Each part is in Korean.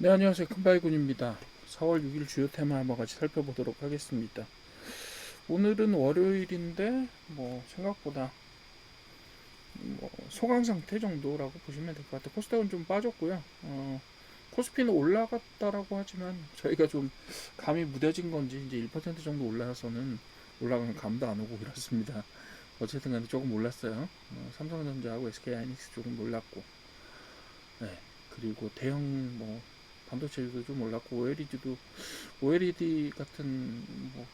네, 안녕하세요. 큰바이군입니다. 4월 6일 주요 테마 한번 같이 살펴보도록 하겠습니다. 오늘은 월요일인데 생각보다 소강 상태 정도라고 보시면 될 것 같아요. 코스닥은 좀 빠졌고요. 코스피는 올라갔다라고 하지만 저희가 좀 감이 무뎌진 건지 이제 1% 정도 올라서는 올라간 감도 안 오고 이렇습니다. 어쨌든 간에 조금 올랐어요. 삼성전자하고 SK하이닉스 조금 올랐고, 네. 그리고 대형 반도체도 좀 올랐고, OLED 같은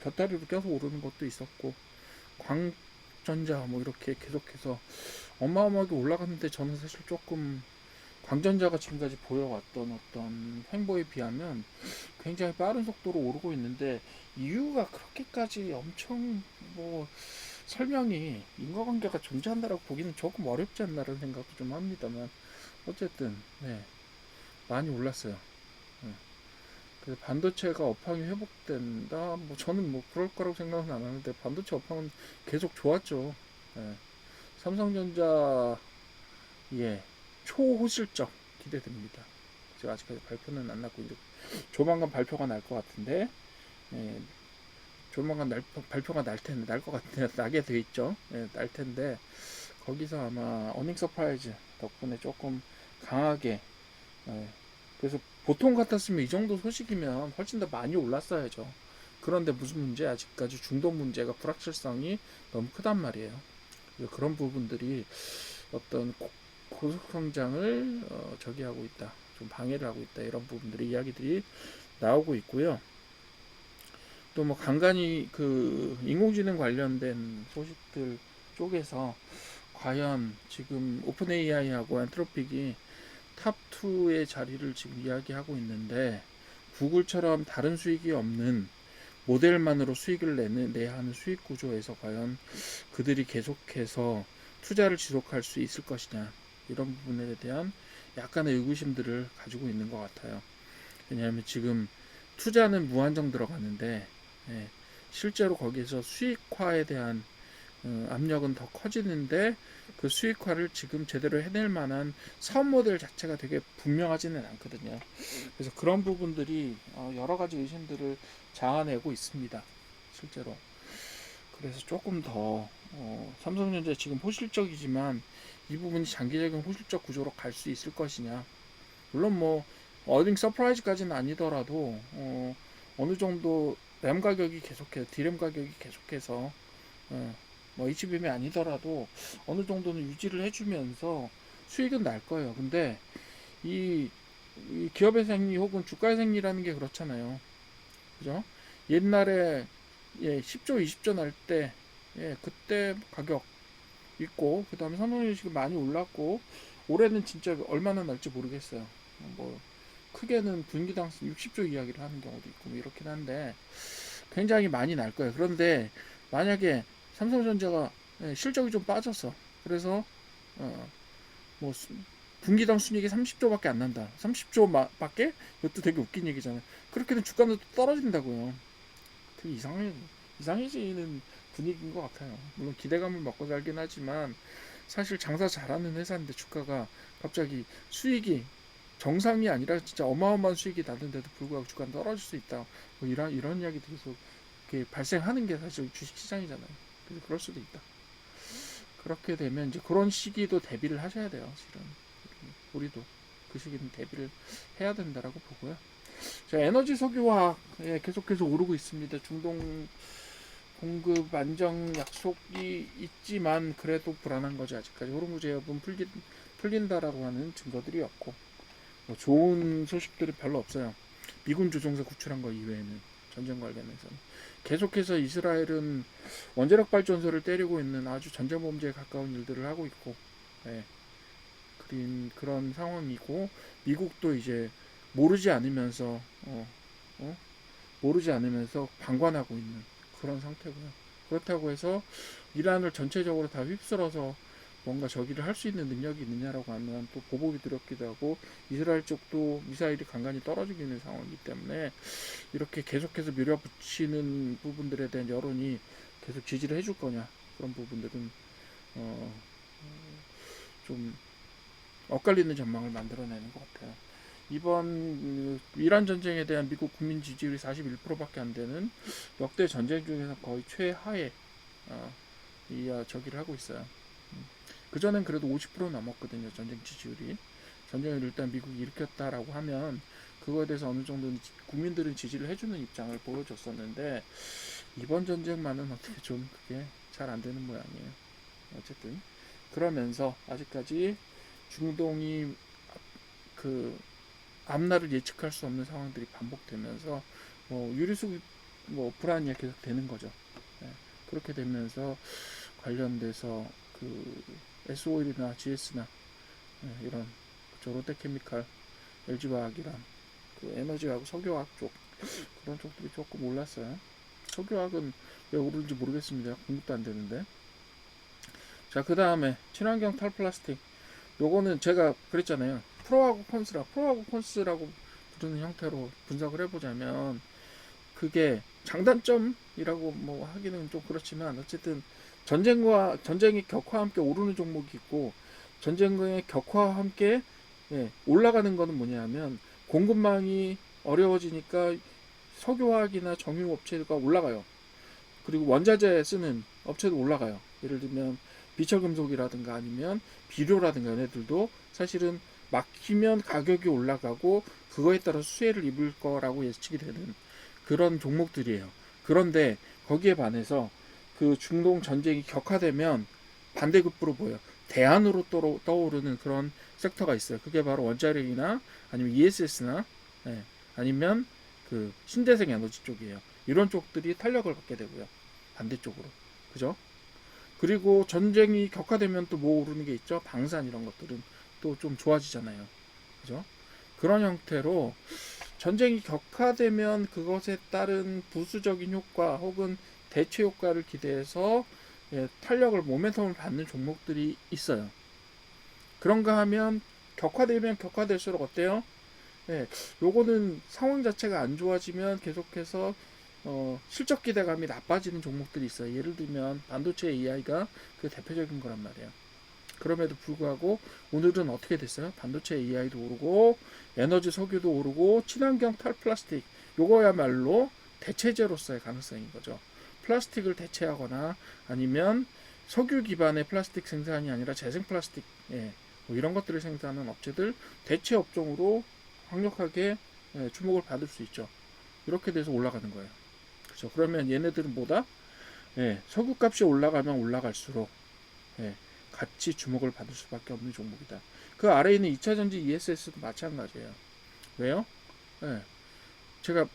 곁다리로 껴서 오르는 것도 있었고, 광전자 이렇게 계속해서 어마어마하게 올라갔는데, 저는 사실 조금 광전자가 지금까지 보여왔던 어떤 횡보에 비하면 굉장히 빠른 속도로 오르고 있는데, 이유가 그렇게까지 엄청 설명이 인과관계가 존재한다라고 보기는 조금 어렵지 않나라는 생각도 좀 합니다만, 어쨌든 네, 많이 올랐어요. 네. 그래서 반도체가 업황이 회복된다. 저는 그럴 거라고 생각은 안 하는데, 반도체 업황은 계속 좋았죠. 예. 삼성전자, 예, 초호실적 기대됩니다. 제가 아직까지 발표는 안 났고 이제 조만간 발표가 날 것 같은데, 예, 조만간 발표가 날 텐데, 날 것 같은데 나게 돼 있죠. 예, 날 텐데 거기서 아마 어닝 서프라이즈 덕분에 조금 강하게, 예, 그래서 보통 같았으면 이 정도 소식이면 훨씬 더 많이 올랐어야죠. 그런데 무슨 문제? 아직까지 중동 문제가 불확실성이 너무 크단 말이에요. 그런 부분들이 어떤 고속 성장을 저기 하고 있다, 좀 방해를 하고 있다, 이런 부분들이 이야기들이 나오고 있고요. 또 간간히 그 인공지능 관련된 소식들 쪽에서 과연 지금 오픈 AI하고 엔트로픽이 탑2의 자리를 지금 이야기하고 있는데, 구글처럼 다른 수익이 없는 모델만으로 수익을 내야 하는 수익 구조에서 과연 그들이 계속해서 투자를 지속할 수 있을 것이냐, 이런 부분에 대한 약간의 의구심들을 가지고 있는 것 같아요. 왜냐하면 지금 투자는 무한정 들어가는데, 예, 실제로 거기에서 수익화에 대한 압력은 더 커지는데, 그 수익화를 지금 제대로 해낼 만한 사업 모델 자체가 되게 분명하지는 않거든요. 그래서 그런 부분들이 여러 가지 의심들을 자아내고 있습니다. 실제로. 그래서 조금 더 삼성전자 지금 호실적이지만 이 부분이 장기적인 호실적 구조로 갈 수 있을 것이냐. 물론 어딩 서프라이즈까지는 아니더라도 어느 정도 램 가격이 계속해서, D램 가격이 계속해서 HBM이 아니더라도 어느 정도는 유지를 해주면서 수익은 날 거예요. 근데 이, 이 기업의 생리 혹은 주가의 생리라는 게 그렇잖아요. 그죠? 옛날에 10조, 20조 날 때, 그때 가격 있고, 그 다음에 삼성전자가 많이 올랐고, 올해는 진짜 얼마나 날지 모르겠어요. 크게는 분기당 60조 이야기를 하는 경우도 있고, 이렇긴 한데, 굉장히 많이 날 거예요. 그런데 만약에 삼성전자가 실적이 좀 빠졌어. 그래서 어, 뭐 분기당 순이익이 30조밖에 안 난다. 30조밖에? 이것도 되게 웃긴 얘기잖아요. 그렇게 되면 주가는 또 떨어진다고요. 되게 이상해지는 분위기인 것 같아요. 물론 기대감을 먹고 살긴 하지만, 사실 장사 잘하는 회사인데 주가가 갑자기 수익이 정상이 아니라 진짜 어마어마한 수익이 나는데도 불구하고 주가는 떨어질 수 있다. 이런 이야기들이 계속 이렇게 발생하는 게 사실 주식 시장이잖아요. 그래서 그럴 수도 있다. 그렇게 되면 이제 그런 시기도 대비를 하셔야 돼요. 실은 우리도 그 시기는 대비를 해야 된다라고 보고요. 자, 에너지 석유화학, 계속해서 오르고 있습니다. 중동 공급 안정 약속이 있지만 그래도 불안한 거죠. 아직까지 호르무즈 해협은 풀린다라고 하는 증거들이 없고, 좋은 소식들이 별로 없어요. 미군 조종사 구출한 거 이외에는, 전쟁 관련해서는 계속해서 이스라엘은 원자력 발전소를 때리고 있는 아주 전쟁 범죄에 가까운 일들을 하고 있고, 예, 그런 상황이고, 미국도 이제 모르지 않으면서 어? 모르지 않으면서 방관하고 있는 그런 상태고요. 그렇다고 해서 이란을 전체적으로 다 휩쓸어서 뭔가 저기를 할 수 있는 능력이 있느냐라고 하면 또 보복이 두렵기도 하고, 이스라엘 쪽도 미사일이 간간히 떨어지고 있는 상황이기 때문에 이렇게 계속해서 밀어붙이는 부분들에 대한 여론이 계속 지지를 해줄 거냐, 그런 부분들은 어, 좀 엇갈리는 전망을 만들어내는 것 같아요. 이번 이란 전쟁에 대한 미국 국민 지지율이 41%밖에 안 되는 역대 전쟁 중에서 거의 최하의 저기를 하고 있어요. 그전엔 그래도 50% 넘었거든요. 전쟁 지지율이. 전쟁을 일단 미국이 일으켰다라고 하면 그거에 대해서 어느 정도는 국민들은 지지를 해주는 입장을 보여줬었는데 이번 전쟁만은 어떻게 좀 그게 잘 안 되는 모양이에요. 어쨌든 그러면서 아직까지 중동이 그 앞날을 예측할 수 없는 상황들이 반복되면서 유리수 불안이 계속 되는 거죠. 네, 그렇게 되면서 관련돼서 그 S-오일이나 GS나 이런 롯데케미칼, LG화학이랑 그 에너지하고 석유화학 쪽 그런 쪽들이 조금 올랐어요. 석유화학은 왜 오르는지 모르겠습니다. 공급도 안 되는데. 자, 그 다음에 친환경 탈플라스틱. 요거는 제가 그랬잖아요. 프로하고 콘스라고 부르는 형태로 분석을 해보자면 그게 장단점이라고 하기는 좀 그렇지만 어쨌든 전쟁이 격화와 함께 오르는 종목이 있고 전쟁의 격화와 함께 올라가는 거는 뭐냐면 공급망이 어려워지니까 석유화학이나 정유 업체가 올라가요. 그리고 원자재 쓰는 업체도 올라가요. 예를 들면 비철금속이라든가 아니면 비료라든가 얘네들도 사실은 막히면 가격이 올라가고 그거에 따라 수혜를 입을 거라고 예측이 되는 그런 종목들이에요. 그런데 거기에 반해서 그 중동 전쟁이 격화되면 반대급부로 보여요. 대안으로 떠오르는 그런 섹터가 있어요. 그게 바로 원자력이나 아니면 ESS나 아니면 그 신재생 에너지 쪽이에요. 이런 쪽들이 탄력을 받게 되고요. 반대쪽으로. 그죠? 그리고 전쟁이 격화되면 또 뭐 오르는 게 있죠? 방산 이런 것들은 또 좀 좋아지잖아요. 그죠? 그런 형태로 전쟁이 격화되면 그것에 따른 부수적인 효과 혹은 대체 효과를 기대해서 탄력을 모멘텀을 받는 종목들이 있어요. 그런가 하면 격화되면 격화될수록 어때요? 요거는 상황 자체가 안 좋아지면 계속해서 실적 기대감이 나빠지는 종목들이 있어요. 예를 들면 반도체 AI가 그 대표적인 거란 말이에요. 그럼에도 불구하고 오늘은 어떻게 됐어요? 반도체 AI도 오르고 에너지 석유도 오르고 친환경 탈플라스틱 요거야말로 대체제로서의 가능성인 거죠. 플라스틱을 대체하거나 아니면 석유 기반의 플라스틱 생산이 아니라 재생 플라스틱 이런 것들을 생산하는 업체들 대체 업종으로 강력하게 주목을 받을 수 있죠. 이렇게 돼서 올라가는 거예요. 그렇죠. 그러면 얘네들은 뭐다? 석유값이 올라가면 올라갈수록 같이 주목을 받을 수밖에 없는 종목이다. 그 아래에 있는 2차전지 ESS도 마찬가지예요. 왜요? 제가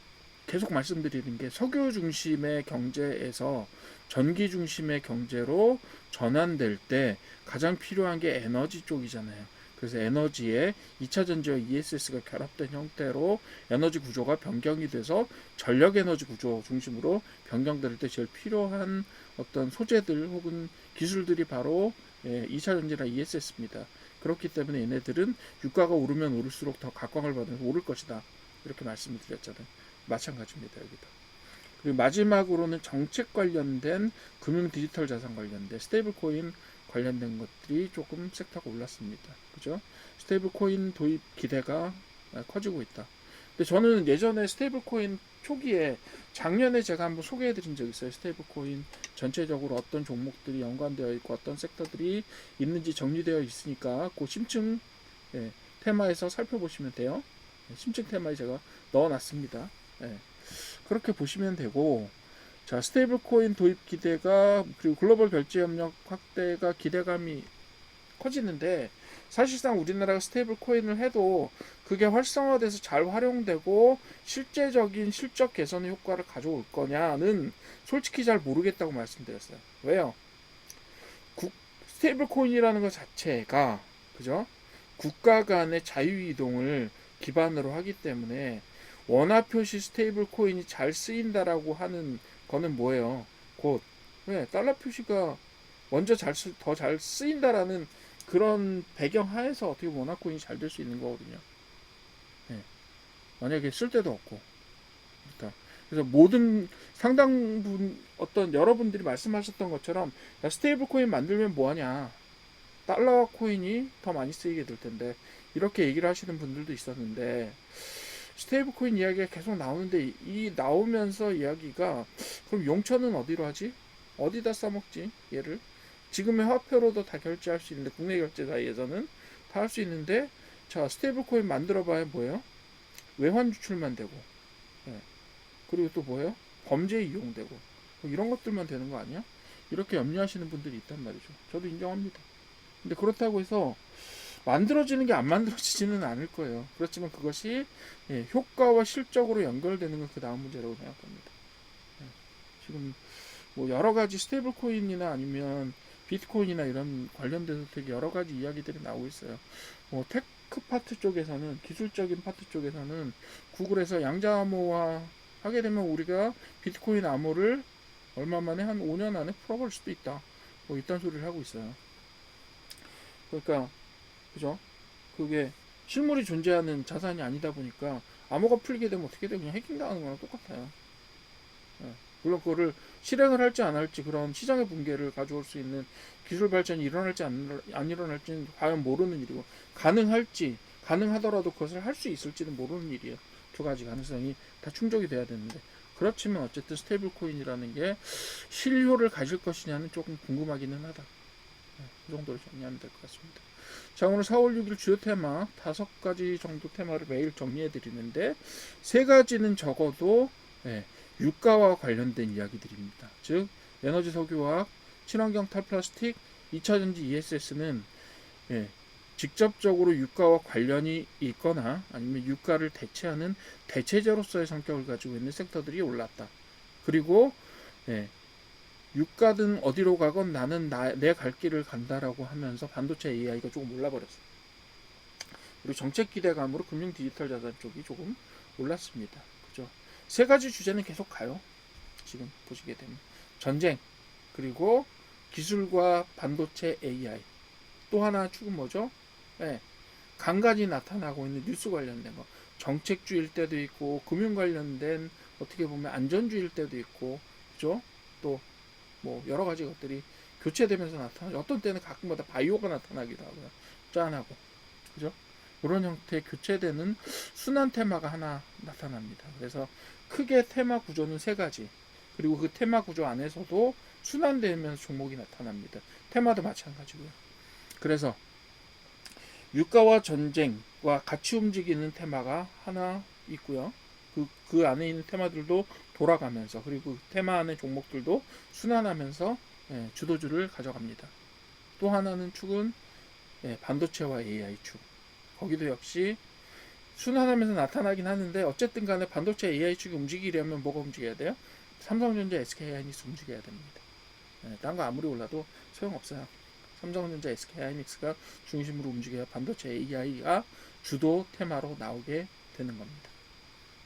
계속 말씀드리는 게 석유 중심의 경제에서 전기 중심의 경제로 전환될 때 가장 필요한 게 에너지 쪽이잖아요. 그래서 에너지에 2차 전지와 ESS가 결합된 형태로 에너지 구조가 변경이 돼서 전력 에너지 구조 중심으로 변경될 때 제일 필요한 어떤 소재들 혹은 기술들이 바로 2차 전지나 ESS입니다. 그렇기 때문에 얘네들은 유가가 오르면 오를수록 더 각광을 받으면서 오를 것이다. 이렇게 말씀을 드렸잖아요. 마찬가지입니다. 여기도. 그리고 마지막으로는 정책 관련된 금융 디지털 자산 관련된 스테이블 코인 관련된 것들이 조금 섹터가 올랐습니다. 그죠? 스테이블 코인 도입 기대가 커지고 있다. 근데 저는 예전에 스테이블 코인 초기에 작년에 제가 한번 소개해 드린 적이 있어요. 스테이블 코인 전체적으로 어떤 종목들이 연관되어 있고 어떤 섹터들이 있는지 정리되어 있으니까 그 심층 테마에서 살펴보시면 돼요. 심층 테마에 제가 넣어놨습니다. 그렇게 보시면 되고, 자, 스테이블 코인 도입 기대가 그리고 글로벌 결제 협력 확대가 기대감이 커지는데 사실상 우리나라가 스테이블 코인을 해도 그게 활성화돼서 잘 활용되고 실제적인 실적 개선의 효과를 가져올 거냐는 솔직히 잘 모르겠다고 말씀드렸어요. 왜요? 스테이블 코인이라는 것 자체가 그죠? 국가 간의 자유 이동을 기반으로 하기 때문에 원화 표시 스테이블 코인이 잘 쓰인다라고 하는 거는 뭐예요? 곧 달러 표시가 먼저 더 잘 쓰인다라는 그런 배경 하에서 어떻게 원화 코인이 잘 될 수 있는 거거든요. 만약에 쓸 데도 없고 그렇다. 그래서 모든 상당 분 어떤 여러분들이 말씀하셨던 것처럼 스테이블 코인 만들면 뭐하냐 달러화 코인이 더 많이 쓰이게 될 텐데 이렇게 얘기를 하시는 분들도 있었는데 스테이블 코인 이야기가 계속 나오는데 이 나오면서 이야기가 그럼 용처는 어디로 하지? 어디다 써먹지? 얘를 지금의 화폐로도 다 결제할 수 있는데 국내 결제사에서는 다 할 수 있는데 자 스테이블 코인 만들어봐야 뭐예요? 외환 유출만 되고 예. 그리고 또 뭐예요? 범죄에 이용되고 뭐 이런 것들만 되는 거 아니야? 이렇게 염려하시는 분들이 있단 말이죠. 저도 인정합니다. 근데 그렇다고 해서 만들어지는 게 안 만들어지지는 않을 거예요. 그렇지만 그것이 예, 효과와 실적으로 연결되는 건 그 다음 문제라고 생각합니다. 예, 지금 뭐 여러 가지 스테이블 코인이나 아니면 비트코인이나 이런 관련돼서 되게 여러 가지 이야기들이 나오고 있어요. 뭐 테크 파트 쪽에서는 기술적인 파트 쪽에서는 구글에서 양자 암호화 하게 되면 우리가 비트코인 암호를 얼마 만에 한 5년 안에 풀어볼 수도 있다. 뭐 이딴 소리를 하고 있어요. 그러니까 그죠? 그게 실물이 존재하는 자산이 아니다 보니까 암호가 풀리게 되면 어떻게 돼? 그냥 해킹 당하는 거랑 똑같아요. 예. 물론 그거를 실행을 할지 안 할지 그런 시장의 붕괴를 가져올 수 있는 기술 발전이 일어날지 안 일어날지는 과연 모르는 일이고 가능할지 가능하더라도 그것을 할 수 있을지는 모르는 일이에요. 두 가지 가능성이 다 충족이 돼야 되는데 그렇지만 어쨌든 스테이블 코인이라는 게 실효를 가질 것이냐는 조금 궁금하기는 하다. 그 정도로 정리하면 될 것 같습니다. 자, 오늘 4월 6일 주요 테마 5가지 정도 테마를 매일 정리해 드리는데 3가지는 적어도 예, 유가와 관련된 이야기들입니다. 즉 에너지 석유화학, 친환경 탈플라스틱, 2차전지 ESS는 예, 직접적으로 유가와 관련이 있거나 아니면 유가를 대체하는 대체제로서의 성격을 가지고 있는 섹터들이 올랐다. 그리고 예, 유가든 어디로 가건 나는 내 갈 길을 간다라고 하면서 반도체 AI가 조금 올라버렸어요. 그리고 정책 기대감으로 금융 디지털 자산 쪽이 조금 올랐습니다. 그죠? 3가지 주제는 계속 가요. 지금 보시게 되면 전쟁 그리고 기술과 반도체 AI 또 하나 축은 뭐죠? 네, 간간히 나타나고 있는 뉴스 관련된 거 정책주의일 때도 있고 금융 관련된 어떻게 보면 안전주의일 때도 있고 그죠? 또 뭐 여러 가지 것들이 교체되면서 나타나죠. 어떤 때는 가끔마다 바이오가 나타나기도 하고요. 짠하고 그죠? 그런 형태의 교체되는 순환 테마가 하나 나타납니다. 그래서 크게 테마 구조는 3가지. 그리고 그 테마 구조 안에서도 순환되면서 종목이 나타납니다. 테마도 마찬가지고요. 그래서 유가와 전쟁과 같이 움직이는 테마가 하나 있고요. 그 안에 있는 테마들도 돌아가면서 그리고 그 테마 안의 종목들도 순환하면서 예, 주도주를 가져갑니다. 또 하나는 축은 예, 반도체와 AI 축. 거기도 역시 순환하면서 나타나긴 하는데 어쨌든 간에 반도체 AI 축이 움직이려면 뭐가 움직여야 돼요? 삼성전자, SK하이닉스 움직여야 됩니다. 예, 딴 거 아무리 올라도 소용없어요. 삼성전자, SK하이닉스가 중심으로 움직여야 반도체 AI가 주도 테마로 나오게 되는 겁니다.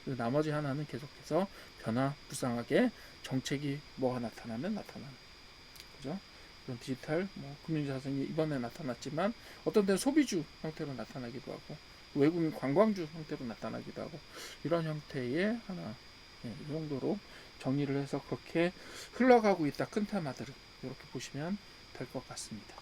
그리고 나머지 하나는 계속해서 변화무쌍하게 정책이 뭐가 나타나면 나타나는 그죠? 그런 디지털 뭐 금융자산이 이번에 나타났지만 어떤 때는 소비주 형태로 나타나기도 하고 외국인 관광주 형태로 나타나기도 하고 이런 형태의 하나 예, 이 정도로 정리를 해서 그렇게 흘러가고 있다 큰 테마들을 이렇게 보시면 될 것 같습니다.